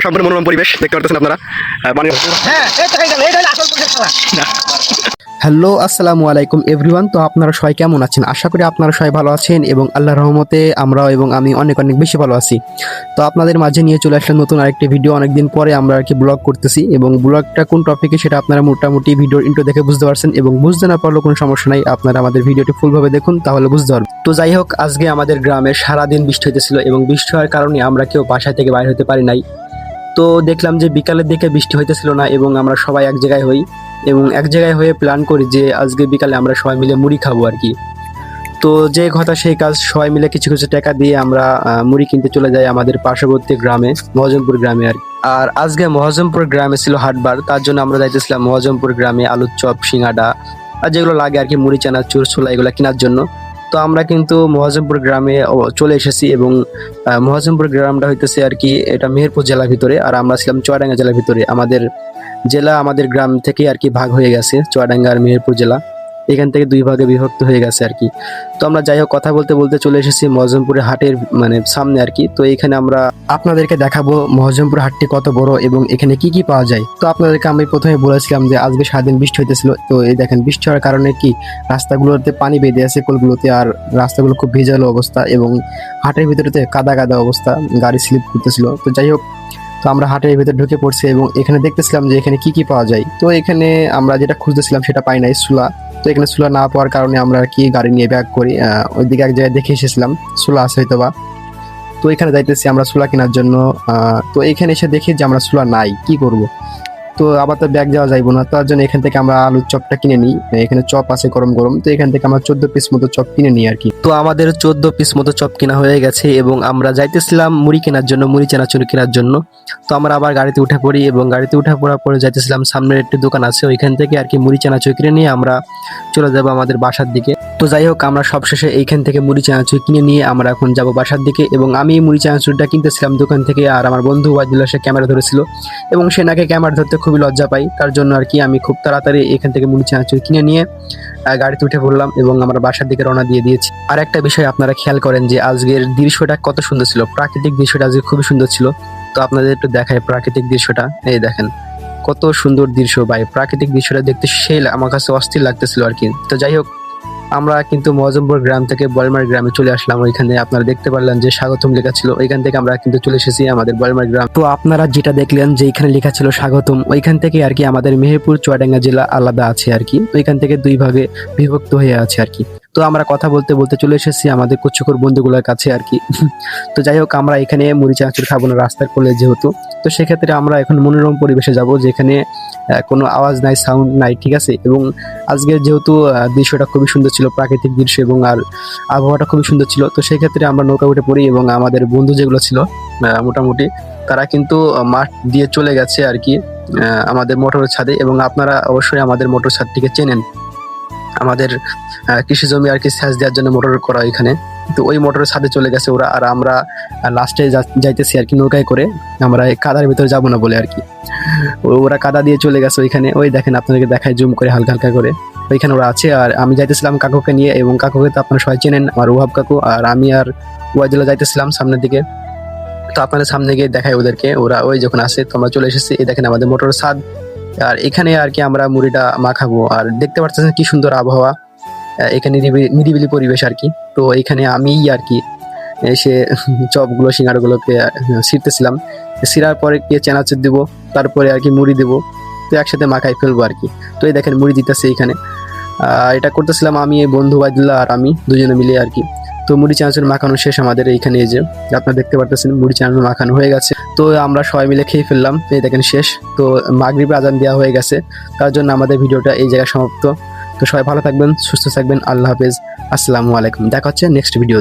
সম্পূর্ণ মনোরম পরিবেশ দেখতে পারতেছেন আপনারা। হ্যালো, আসসালামু আলাইকুম এভরিওয়ান। তো আপনারা সবাই কেমন আছেন? আশা করি আপনারা সবাই ভালো আছেন এবং আল্লাহর রহমতে আমরাও এবং আমি অনেক অনেক বেশি ভালো আছি। তো আপনাদের মাঝে নিয়ে চলে আসলাম নতুন আরেকটি ভিডিও। অনেকদিন পরে আমরা আর কি ব্লগ করতেছি এবং ব্লগটা কোন টপিকে সেটা আপনারা মোটামুটি ভিডিওর ইন্ট্রো দেখে বুঝতে পারছেন এবং বুঝতে না পারলেও কোনো সমস্যা নাই, আপনারা আমাদের ভিডিওটি ফুলভাবে দেখুন তাহলে বুঝতে পারবেন। তো যাই হোক, আজকে আমাদের গ্রামে সারাদিন বৃষ্টি হইতেছিল এবং বৃষ্টি হওয়ার কারণে আমরা কেউ বাসা থেকে বাইরে হতে পারি নাই। তো দেখলাম যে বিকালের দিকে বৃষ্টি হইতেছিল না এবং আমরা সবাই এক জায়গায় হই এবং এক জায়গায় হয়ে প্ল্যান করি যে আজকে বিকালে আমরা সবাই মিলে মুড়ি খাবো আর কি। তো যে কথা সেই কাজ, সবাই মিলে কিছু কিছু টাকা দিয়ে আমরা মুড়ি কিনতে চলে যাই আমাদের পার্শ্ববর্তী গ্রামে, মহজমপুর গ্রামে আর কি। আর আজকে মহজমপুর গ্রামে ছিল হাটবার, তার জন্য আমরা যাইতেছিলাম মহজমপুর গ্রামে আলুর চপ, সিঙ্গাড়া আর যেগুলো লাগে আর কি, মুড়ি, চানাচুর, ছোলা এগুলো কেনার জন্য। তো আমরা কিন্তু মহজমপুর গ্রামে চলে এসেছি এবং মহজমপুর গ্রামটা হইতেছে আর কি, এটা মেহেরপুর জেলার ভিতরে, আর আমরা ছিলাম চুয়াডাঙ্গা জেলার ভিতরে। আমাদের জেলা আমাদের গ্রাম থেকে আর কি ভাগ হয়ে গেছে, চুয়াডাঙ্গা আর মেহেরপুর জেলা এখান থেকে দুই ভাগে বিভক্ত হয়ে গেছে আর কি। তো আমরা যাই হোক কথা বলতে বলতে চলে এসেছি মহজমপুরের হাটের সামনে আর কি। তো এখানে আমরা আপনাদেরকে দেখাবো মহজমপুর হাটটি কত বড় এবং এখানে কি কি পাওয়া যায়। তো আপনাদেরকে আমি প্রথমে বলেছিলাম যে আজকে সারাদিন বৃষ্টি হইতেছিল। তো এই দেখেন বৃষ্টি হওয়ার কারণে কি রাস্তাগুলোতে পানি বেঁধে আছে কোলগুলোতে, আর রাস্তাগুলো খুব ভেজালো অবস্থা এবং হাটের ভিতরেতে কাদা কাদা অবস্থা, গাড়ি স্লিপ করতেছিল। তো যাই হোক, তো আমরা হাটের ভিতরে ঢুকে পড়ছি এবং এখানে দেখতেছিলাম যে এখানে কি কি পাওয়া যায়। তো এখানে আমরা যেটা খুঁজতেছিলাম সেটা পাই নাই, সুলা। তো এখানে সুলা না পাওয়ার কারণে আমরা আর কি গাড়ি নিয়ে ব্যাক করি, ওইদিকে এক জায়গায় দেখে এসেছিলাম সুলা আছে হয়তো বা। তো এখানে যাইতেছি আমরা সুলা কেনার জন্য। তো এখানে এসে দেখি যে আমরা সুলা নাই, কি করব। তো আবার তো ব্যাগ যাওয়া যাইবো না, তার জন্য এখান থেকে আমরা আলুর চপটা কিনে নিই। এখানে চপ আছে গরম গরম, তো এখান থেকে আমরা 14 পিস মতো চপ কিনে নিই আর কি। তো আমাদের 14 পিস মতো চপ কেনা হয়ে গেছে এবং আমরা যাইতেছিলাম মুড়ি কেনার জন্য, মুড়ি চানাচুর কেনার জন্য। তো আমরা আবার গাড়িতে উঠে পড়ি এবং গাড়িতে উঠে পড়ার পরে যাইতেছিলাম সামনের একটি দোকান আছে, ওইখান থেকে আর কি মুড়ি চানাচুর কিনে নিয়ে আমরা চলে যাবো আমাদের বাসার দিকে। তো যাই হোক, আমরা সবশেষে এইখান থেকে মুড়ি চানাচুর কিনে নিয়ে আমরা এখন যাব বাসার দিকে এবং আমি মুড়ি চানাচুরটা কিনতেছিলাম দোকান থেকে, আর আমার বন্ধু ওয়াইদুল্লাহ সে ক্যামেরা ধরেছিল এবং সে নাকি ক্যামেরা ধরতে খুবই লজ্জা পাই, তার জন্য আর কি আমি খুব তাড়াতাড়ি এখান থেকে মুড়ি চানাচুর কিনে নিয়ে গাড়িতে উঠে পড়লাম এবং আমরা বাসার দিকে রওনা দিয়ে দিয়েছি। আর একটা বিষয় আপনারা খেয়াল করেন যে আজকের দৃশ্যটা কত সুন্দর ছিল, প্রাকৃতিক দৃশ্যটা আজকে খুবই সুন্দর ছিল। তো আপনাদের একটু দেখায় প্রাকৃতিক দৃশ্যটা, এই দেখেন কত সুন্দর দৃশ্য ভাই, প্রাকৃতিক দৃশ্যটা দেখতে সেই আমার কাছে অস্থির লাগতেছিল আর কি। তো যাই হোক, আমরা কিন্তু মহজমপুর গ্রাম থেকে বলমার গ্রামে চলে আসলাম। ওইখানে আপনারা দেখতে পারলেন যে স্বাগতম লেখা ছিল, ওইখান থেকে আমরা কিন্তু চলে এসেছি আমাদের বলমার গ্রাম। তো আপনারা যেটা দেখলেন যে এখানে লেখা ছিল স্বাগতম, ওইখান থেকে আর কি আমাদের মেহেরপুর চুয়াডাঙ্গা জেলা আলাদা আছে আর কি, ওইখান থেকে দুই ভাগে বিভক্ত হয়ে আছে আর কি। তো আমরা কথা বলতে বলতে চলে এসেছি আমাদের কুচকুর বন্ধুগুলোর কাছে আর কি। তো যাই হোক, আমরা এখানে মুড়ি চানাচুর খাবো না রাস্তার কোলে যেহেতু, তো সেক্ষেত্রে আমরা এখন মনোরম পরিবেশে যাব যেখানে কোনো আওয়াজ নাই, সাউন্ড নাই, ঠিক আছে। এবং আজকে যেহেতু দৃশ্যটা খুবই সুন্দর ছিল, প্রাকৃতিক দৃশ্য এবং আর আবহাওয়াটা খুবই সুন্দর ছিল, তো সেই ক্ষেত্রে আমরা নৌকা উঠে পড়ি এবং আমাদের বন্ধু যেগুলো ছিল মোটামুটি তারা কিন্তু মাঠ দিয়ে চলে গেছে আর কি আমাদের মোটরের ছাদে। এবং আপনারা অবশ্যই আমাদের মোটর ছাদটিকে চেনেন, আমাদের কৃষি জমি আর কি সেচ দেওয়ার জন্য মোটর করা এখানে। তো ওই মোটরের ছাদে চলে গেছে ওরা, আর আমরা লাস্টে যাইতেছি আর কি নৌকায় করে, আমরা এই কাদার ভিতরে যাবো না বলে আর কি। ওরা কাদা দিয়ে চলে গেছে ওইখানে, ওই দেখেন আপনাদেরকে দেখায় জুম করে হালকা হালকা করে, ওইখানে ওরা আছে। আর আমি যাইতেছিলাম কাকুকে নিয়ে, এবং কাকুকে তো আপনারা সবাই চেনেন, আমার ওহাব কাকু, আর আমি আর ওয়াইদুল্লাহ যাইতেছিলাম সামনের দিকে। তো আপনাদের সামনে গিয়ে দেখায় ওদেরকে, ওরা ওই যখন আসে তো আমরা চলে এসেছি। এই দেখেন আমাদের মোটরের ছাদ, আর এখানে আর কি আমরা মুড়িটা মাখাবো। আর দেখতে পাচ্ছেন কি সুন্দর আবহাওয়া, এখানে নিরিবিলি পরিবেশ আর কি। তো এখানে আমি আর কি এসে চপগুলো সিঙ্গাড়াগুলোকে ছিঁড়তেছিলাম, ছিঁড়ার পরে কি চানাচুর দিব, তারপরে আর কি মুড়ি দেবো, তো একসাথে মাখাই ফেলবো আর কি। তো এই দেখেন মুড়ি দিতেছে এখানে, এটা করতেছিলাম আমি, বন্ধু ওয়াইদুল্লাহ আর আমি দুজনে মিলে আর কি। তো মুড়ি চানাচুর মাখানো শেষ আমাদের এইখানে, এই যে আপনারা দেখতে পারতেছেন মুড়ি চানাচুর মাখানো হয়ে গেছে। তো আমরা সবাই মিলে খেয়ে ফেললাম, এই দেখেন শেষ। তো মাগরিবের আজান দেওয়া হয়ে গেছে, তার জন্য আমাদের ভিডিওটা এই জায়গায় সমাপ্ত। তো সবাই ভালো থাকবেন, সুস্থ থাকবেন, আল্লাহ হাফেজ, আসসালামু আলাইকুম, দেখা হচ্ছে নেক্সট ভিডিও।